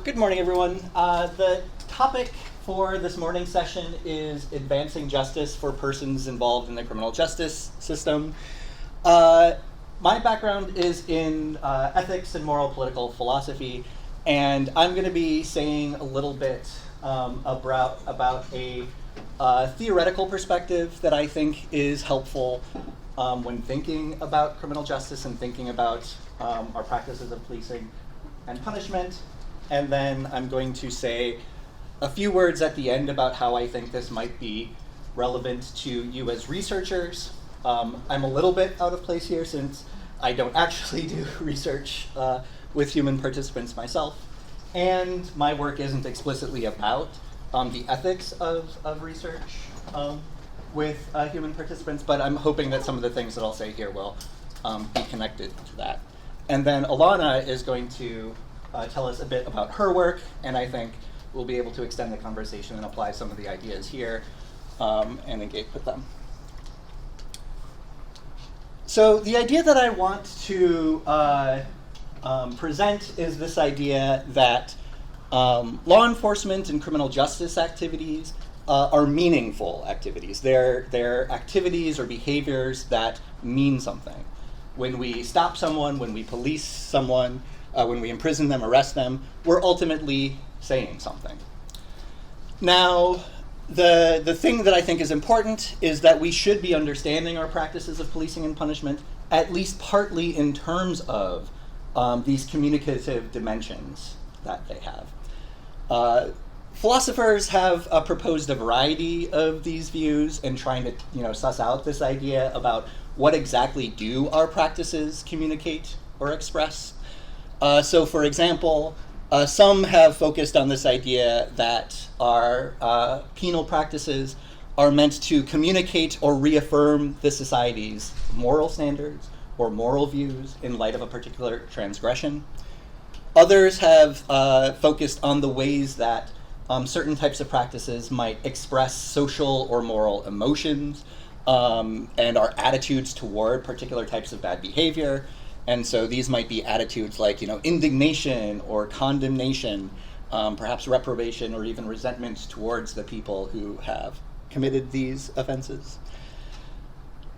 Good morning, everyone. The topic for this morning's session is advancing justice for persons involved in the criminal justice system. My background is in ethics and moral political philosophy, and I'm going to be saying a little bit about a theoretical perspective that I think is helpful when thinking about criminal justice and thinking about our practices of policing and punishment. And then I'm going to say a few words at the end about how I think this might be relevant to you as researchers. I'm a little bit out of place here since I don't actually do research with human participants myself. And my work isn't explicitly about the ethics of research with human participants, but I'm hoping that some of the things that I'll say here will be connected to that. And then Alana is going to tell us a bit about her work, and I think we'll be able to extend the conversation and apply some of the ideas here and engage with them. So the idea that I want to present is this idea that law enforcement and criminal justice activities are meaningful activities. They're activities or behaviors that mean something. When we stop someone, when we police someone, when we imprison them, arrest them, we're ultimately saying something. Now, the thing that I think is important is that we should be understanding our practices of policing and punishment, at least partly in terms of these communicative dimensions that they have. Philosophers have proposed a variety of these views in trying to suss out this idea about what exactly do our practices communicate or express. So for example, some have focused on this idea that our penal practices are meant to communicate or reaffirm the society's moral standards or moral views in light of a particular transgression. Others have focused on the ways that certain types of practices might express social or moral emotions and our attitudes toward particular types of bad behavior. And so these might be attitudes like, indignation or condemnation, perhaps reprobation or even resentment towards the people who have committed these offenses.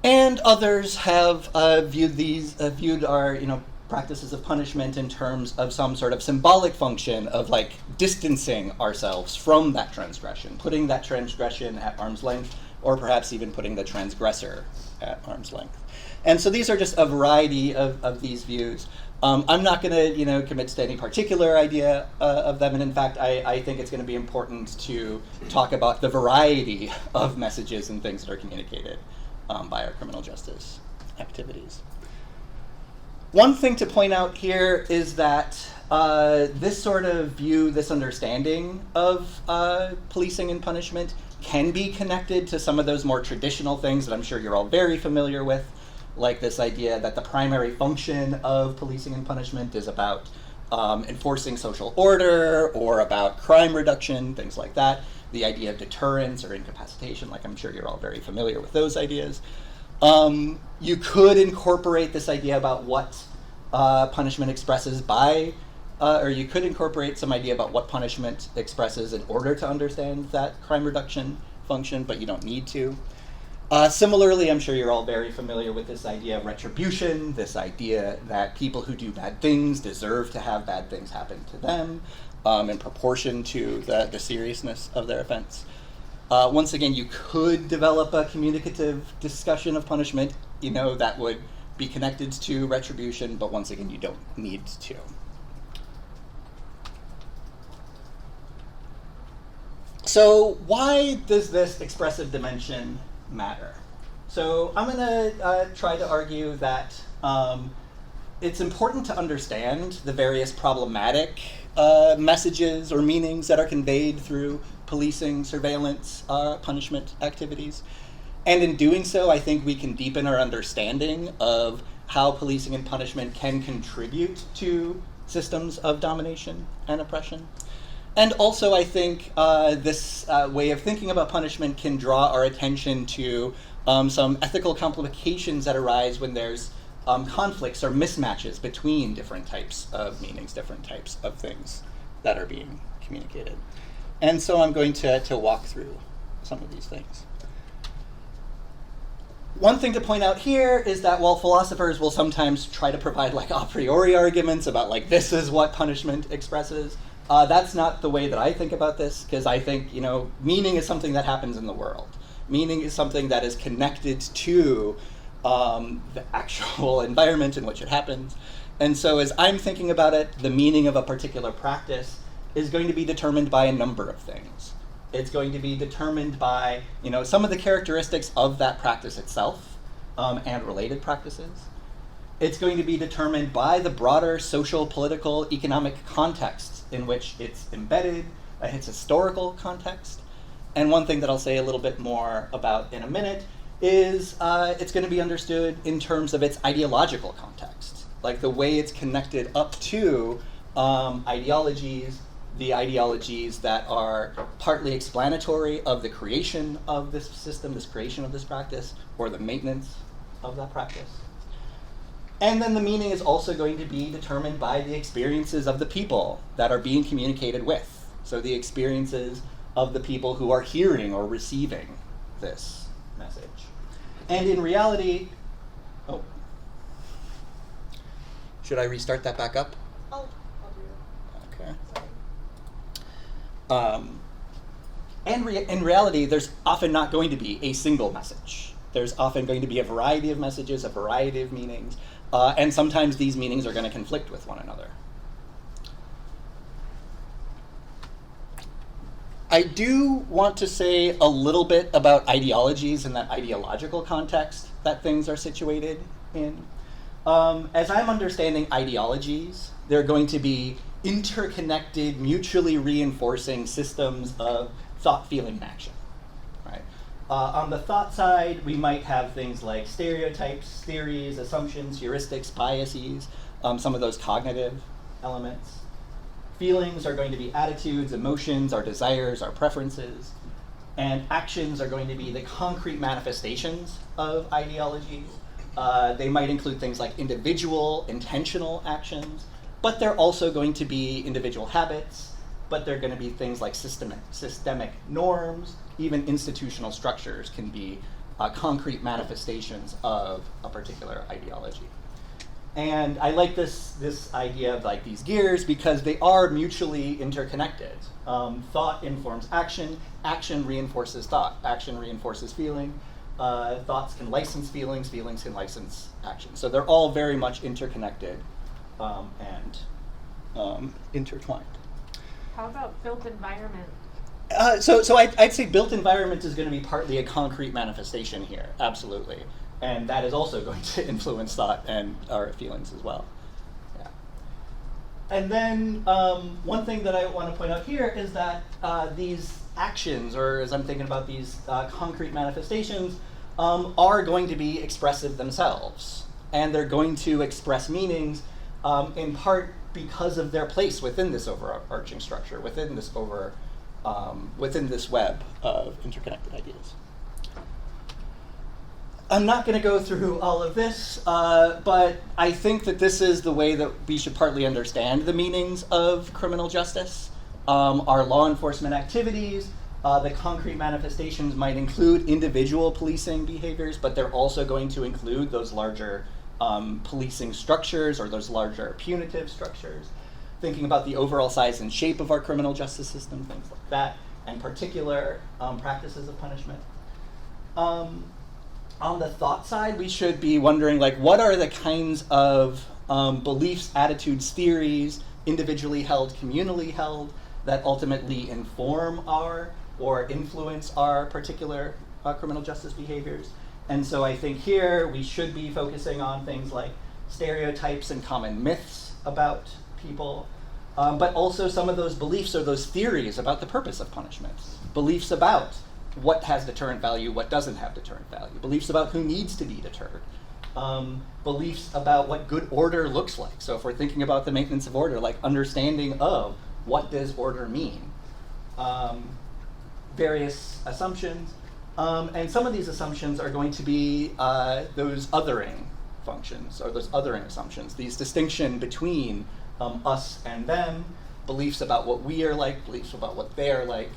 And others have viewed our, practices of punishment in terms of some sort of symbolic function of distancing ourselves from that transgression, putting that transgression at arm's length, or perhaps even putting the transgressor at arm's length. And so these are just a variety of these views. I'm not going to commit to any particular idea of them, and in fact, I think it's going to be important to talk about the variety of messages and things that are communicated by our criminal justice activities. One thing to point out here is that this sort of view, this understanding of policing and punishment can be connected to some of those more traditional things that I'm sure you're all very familiar with, like this idea that the primary function of policing and punishment is about enforcing social order or about crime reduction, things like that. The idea of deterrence or incapacitation, I'm sure you're all very familiar with those ideas. You could incorporate this idea about what punishment expresses or you could incorporate some idea about what punishment expresses in order to understand that crime reduction function, but you don't need to. Similarly, I'm sure you're all very familiar with this idea of retribution, this idea that people who do bad things deserve to have bad things happen to them in proportion to the seriousness of their offense. Once again, you could develop a communicative discussion of punishment, that would be connected to retribution, but once again, you don't need to. So why does this expressive dimension matter? So I'm going to try to argue that it's important to understand the various problematic messages or meanings that are conveyed through policing, surveillance, punishment activities. And in doing so, I think we can deepen our understanding of how policing and punishment can contribute to systems of domination and oppression. And also, I think this way of thinking about punishment can draw our attention to some ethical complications that arise when there's conflicts or mismatches between different types of meanings, different types of things that are being communicated. And so I'm going to walk through some of these things. One thing to point out here is that while philosophers will sometimes try to provide like a priori arguments about like this is what punishment expresses, that's not the way that I think about this, because I think, meaning is something that happens in the world. Meaning is something that is connected to the actual environment in which it happens. And so as I'm thinking about it, the meaning of a particular practice is going to be determined by a number of things. It's going to be determined by, some of the characteristics of that practice itself and related practices. It's going to be determined by the broader social, political, economic context in which it's embedded, its historical context. And one thing that I'll say a little bit more about in a minute is it's going to be understood in terms of its ideological context, like the way it's connected up to ideologies, the ideologies that are partly explanatory of the creation of this system, this creation of this practice, or the maintenance of that practice. And then the meaning is also going to be determined by the experiences of the people that are being communicated with. So the experiences of the people who are hearing or receiving this message. And in reality, should I restart that back up? I'll do it. Okay. Sorry. In reality, there's often not going to be a single message. There's often going to be a variety of messages, a variety of meanings, and sometimes these meanings are going to conflict with one another. I do want to say a little bit about ideologies and that ideological context that things are situated in. As I'm understanding ideologies, they're going to be interconnected, mutually reinforcing systems of thought, feeling, and action. Right? On the thought side, we might have things like stereotypes, theories, assumptions, heuristics, biases, some of those cognitive elements. Feelings are going to be attitudes, emotions, our desires, our preferences. And actions are going to be the concrete manifestations of ideologies. They might include things like individual, intentional actions, but they're also going to be individual habits, but they're going to be things like systemic norms, even institutional structures can be concrete manifestations of a particular ideology. And I like this idea of like these gears because they are mutually interconnected. Thought informs action, action reinforces thought, action reinforces feeling, thoughts can license feelings, feelings can license action. So they're all very much interconnected and intertwined. How about built environment? So I'd say built environment is going to be partly a concrete manifestation here, absolutely. And that is also going to influence thought and our feelings as well. Yeah. And then one thing that I want to point out here is that these actions, or as I'm thinking about these concrete manifestations, are going to be expressive themselves. And they're going to express meanings in part because of their place within this overarching structure, within this web of interconnected ideas. I'm not going to go through all of this, but I think that this is the way that we should partly understand the meanings of criminal justice. Our law enforcement activities, the concrete manifestations might include individual policing behaviors, but they're also going to include those larger policing structures or those larger punitive structures. Thinking about the overall size and shape of our criminal justice system, things like that, and particular practices of punishment. On the thought side, we should be wondering, like, what are the kinds of beliefs, attitudes, theories, individually held, communally held, that ultimately inform our or influence our particular criminal justice behaviors? And so I think here we should be focusing on things like stereotypes and common myths about people, but also some of those beliefs or those theories about the purpose of punishment, beliefs about what has deterrent value, what doesn't have deterrent value, beliefs about who needs to be deterred, beliefs about what good order looks like. So if we're thinking about the maintenance of order, like understanding of what does order mean, various assumptions, and some of these assumptions are going to be those othering functions or those othering assumptions, these distinction between us and them, beliefs about what we are like, beliefs about what they are like,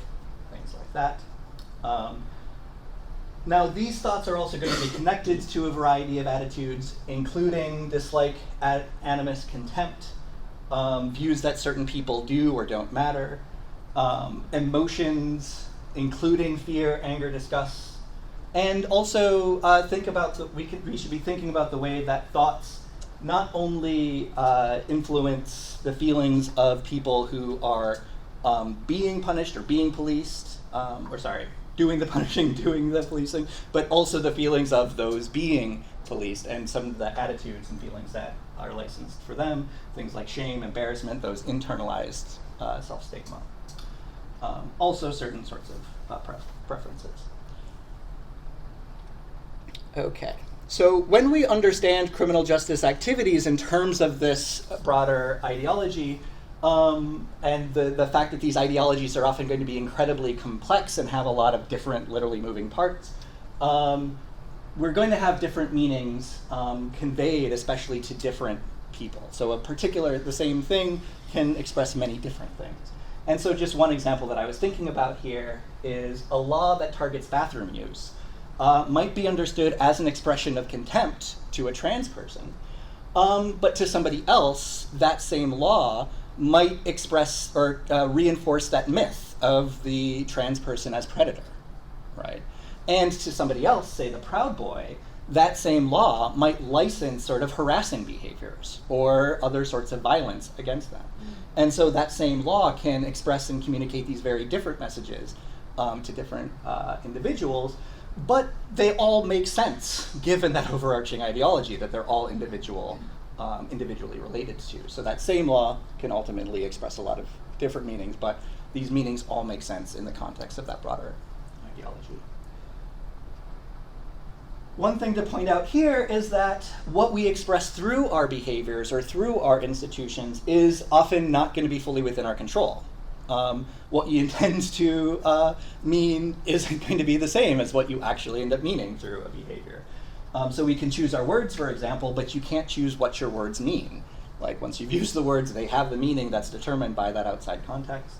things like that. Now, these thoughts are also going to be connected to a variety of attitudes, including dislike, animus, contempt, views that certain people do or don't matter, emotions, including fear, anger, disgust, and also think about we should be thinking about the way that thoughts not only influence the feelings of people who are being punished or being policed, doing the punishing, doing the policing, but also the feelings of those being policed and some of the attitudes and feelings that are licensed for them, things like shame, embarrassment, those internalized self-stigma. Also certain sorts of preferences. Okay, so when we understand criminal justice activities in terms of this broader ideology, and the fact that these ideologies are often going to be incredibly complex and have a lot of different literally moving parts, we're going to have different meanings conveyed, especially to different people. So the same thing can express many different things. And so just one example that I was thinking about here is a law that targets bathroom use might be understood as an expression of contempt to a trans person, but to somebody else, that same law might express or reinforce that myth of the trans person as predator, right? And to somebody else, say the Proud Boy, that same law might license sort of harassing behaviors or other sorts of violence against them. And so that same law can express and communicate these very different messages to different individuals, but they all make sense given that overarching ideology that they're all individually related to. So that same law can ultimately express a lot of different meanings, but these meanings all make sense in the context of that broader ideology. One thing to point out here is that what we express through our behaviors or through our institutions is often not going to be fully within our control. What you intend to mean isn't going to be the same as what you actually end up meaning through a behavior. So we can choose our words, for example, but you can't choose what your words mean. Like once you've used the words, they have the meaning that's determined by that outside context.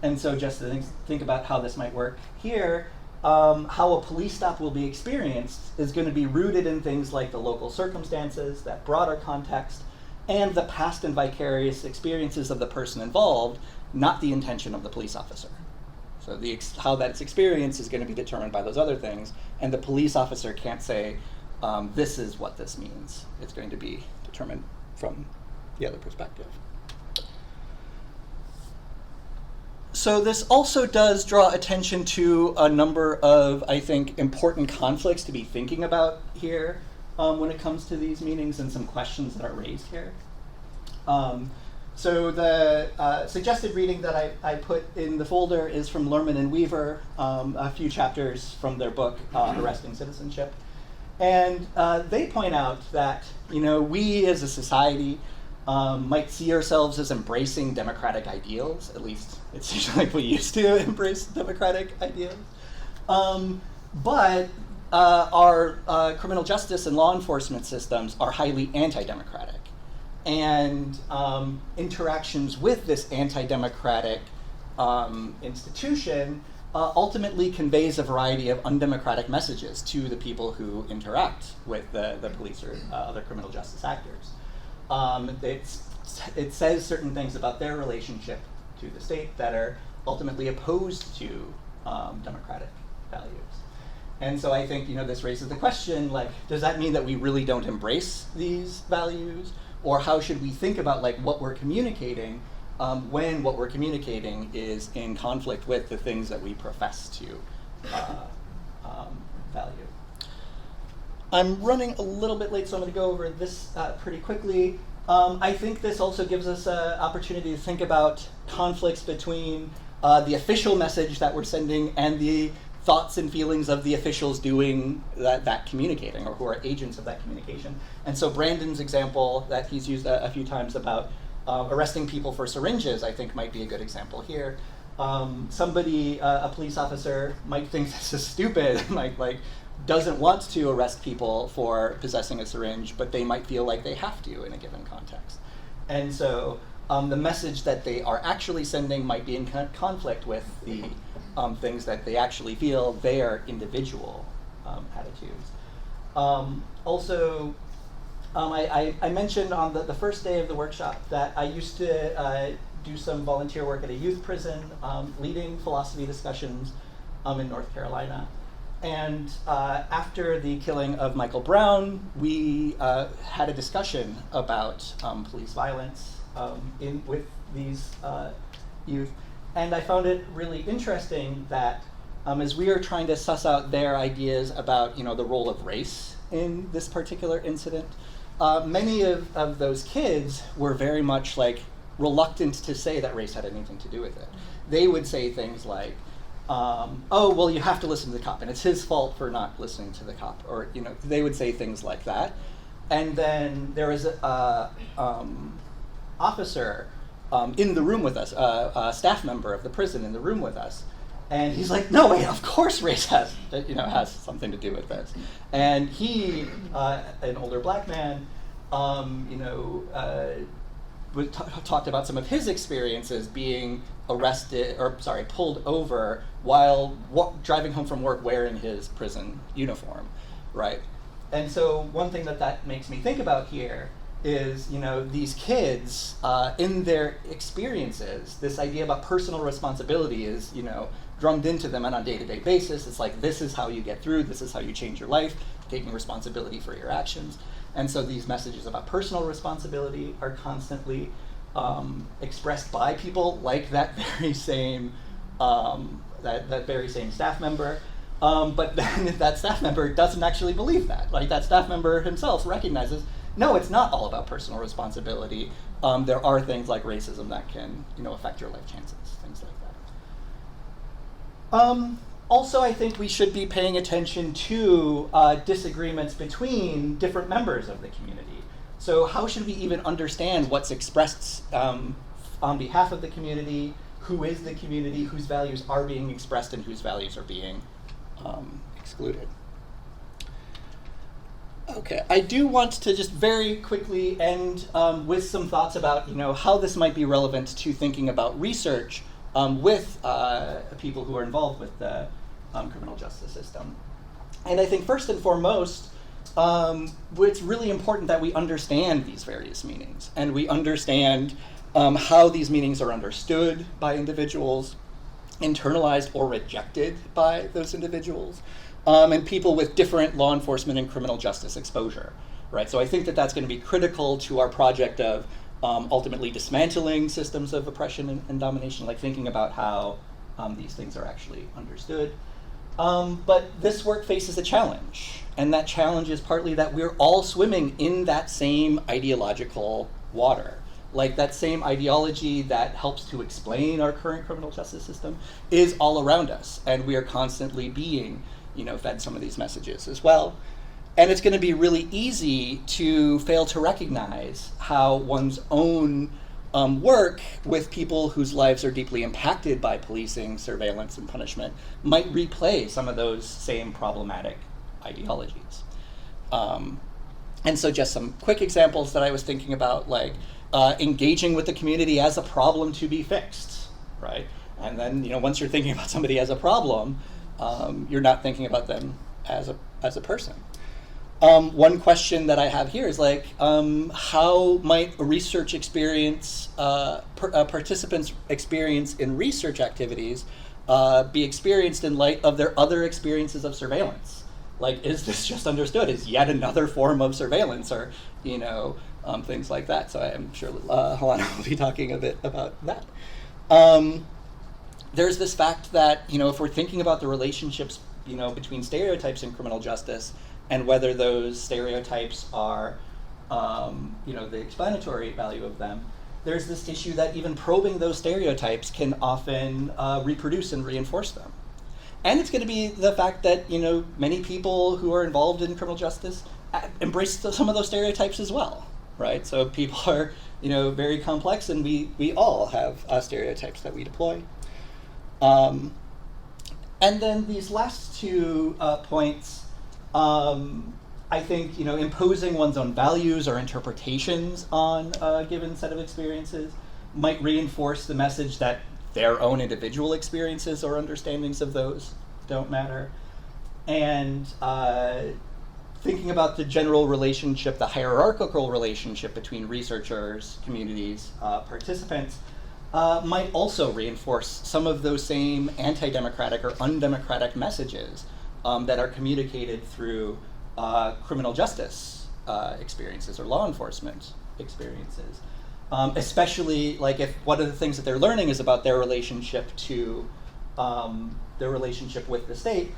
And so just to think about how this might work here, how a police stop will be experienced is going to be rooted in things like the local circumstances, that broader context, and the past and vicarious experiences of the person involved, not the intention of the police officer. So how that's experienced is going to be determined by those other things, and the police officer can't say, this is what this means. It's going to be determined from the other perspective. So this also does draw attention to a number of, I think, important conflicts to be thinking about here when it comes to these meanings and some questions that are raised here. So the suggested reading that I put in the folder is from Lerman and Weaver, a few chapters from their book, Arresting Citizenship. And they point out that, we as a society might see ourselves as embracing democratic ideals. At least it seems like we used to embrace democratic ideals. But our criminal justice and law enforcement systems are highly anti-democratic. And interactions with this anti-democratic institution ultimately conveys a variety of undemocratic messages to the people who interact with the police or other criminal justice actors. It says certain things about their relationship to the state that are ultimately opposed to democratic values. And so I think this raises the question, does that mean that we really don't embrace these values? Or how should we think about what we're communicating when what we're communicating is in conflict with the things that we profess to value? I'm running a little bit late, so I'm going to go over this pretty quickly. I think this also gives us an opportunity to think about conflicts between the official message that we're sending and the thoughts and feelings of the officials doing that communicating, or who are agents of that communication. And so Brandon's example that he's used a few times about arresting people for syringes, I think might be a good example here. A police officer might think this is stupid, doesn't want to arrest people for possessing a syringe, but they might feel like they have to in a given context. And so the message that they are actually sending might be in conflict with the things that they actually feel, their individual attitudes. Also, I mentioned on the first day of the workshop that I used to do some volunteer work at a youth prison, leading philosophy discussions in North Carolina. And after the killing of Michael Brown, we had a discussion about police violence with these youth. And I found it really interesting that as we are trying to suss out their ideas about the role of race in this particular incident, many of those kids were very much reluctant to say that race had anything to do with it. They would say things like, oh, well, you have to listen to the cop, and it's his fault for not listening to the cop. Or, they would say things like that. And then there was a officer in the room with us, a staff member of the prison in the room with us. And he's like, no, wait, of course race has something to do with this. And he, an older black man, talked about some of his experiences being pulled over while driving home from work wearing his prison uniform, right? And so one thing that makes me think about here is, these kids, in their experiences, this idea about personal responsibility is, drummed into them on a day-to-day basis. It's like, this is how you get through, this is how you change your life, taking responsibility for your actions. And so these messages about personal responsibility are constantly expressed by people like that very same that very same staff member. But then that staff member doesn't actually believe that. That staff member himself recognizes, no, it's not all about personal responsibility. There are things like racism that can affect your life chances, things like that. Also, I think we should be paying attention to disagreements between different members of the community. So how should we even understand what's expressed on behalf of the community, who is the community, whose values are being expressed and whose values are being excluded? Okay, I do want to just very quickly end with some thoughts about how this might be relevant to thinking about research with people who are involved with the criminal justice system. And I think first and foremost, it's really important that we understand these various meanings, and we understand how these meanings are understood by individuals, internalized or rejected by those individuals, and people with different law enforcement and criminal justice exposure, right? So I think that's going to be critical to our project of ultimately dismantling systems of oppression and domination, thinking about how these things are actually understood. But this work faces a challenge, and that challenge is partly that we're all swimming in that same ideological water. That same ideology that helps to explain our current criminal justice system is all around us, and we are constantly being fed some of these messages as well. And it's going to be really easy to fail to recognize how one's own work with people whose lives are deeply impacted by policing, surveillance, and punishment might replay some of those same problematic ideologies. And so just some quick examples that I was thinking about, engaging with the community as a problem to be fixed, right? And then, once you're thinking about somebody as a problem, you're not thinking about them as a person. One question that I have here is how might a research experience, participants' experience in research activities be experienced in light of their other experiences of surveillance? Is this just understood as yet another form of surveillance, or things like that? So I'm sure Helena will be talking a bit about that. There's this fact that if we're thinking about the relationships between stereotypes and criminal justice, and whether those stereotypes are, the explanatory value of them, there's this issue that even probing those stereotypes can often reproduce and reinforce them. And it's going to be the fact that, many people who are involved in criminal justice embrace some of those stereotypes as well, right? So people are, very complex, and we all have stereotypes that we deploy. And then these last two points, I think, imposing one's own values or interpretations on a given set of experiences might reinforce the message that their own individual experiences or understandings of those don't matter. And thinking about the general relationship, the hierarchical relationship between researchers, communities, participants, might also reinforce some of those same anti-democratic or undemocratic messages that are communicated through criminal justice experiences or law enforcement experiences. Especially like if one of the things that they're learning is about their relationship to their relationship with the state,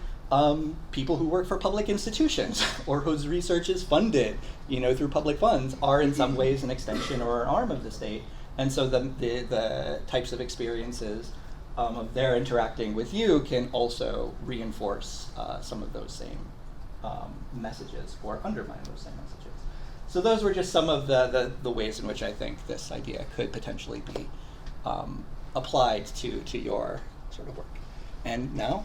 people who work for public institutions or whose research is funded, through public funds are in some ways an extension or an arm of the state. And so the types of experiences of their interacting with you can also reinforce some of those same messages or undermine those same messages. So those were just some of the ways in which I think this idea could potentially be applied to your sort of work. And now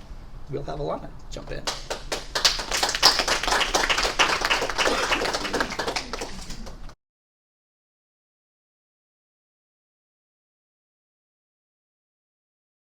we'll have Alana jump in.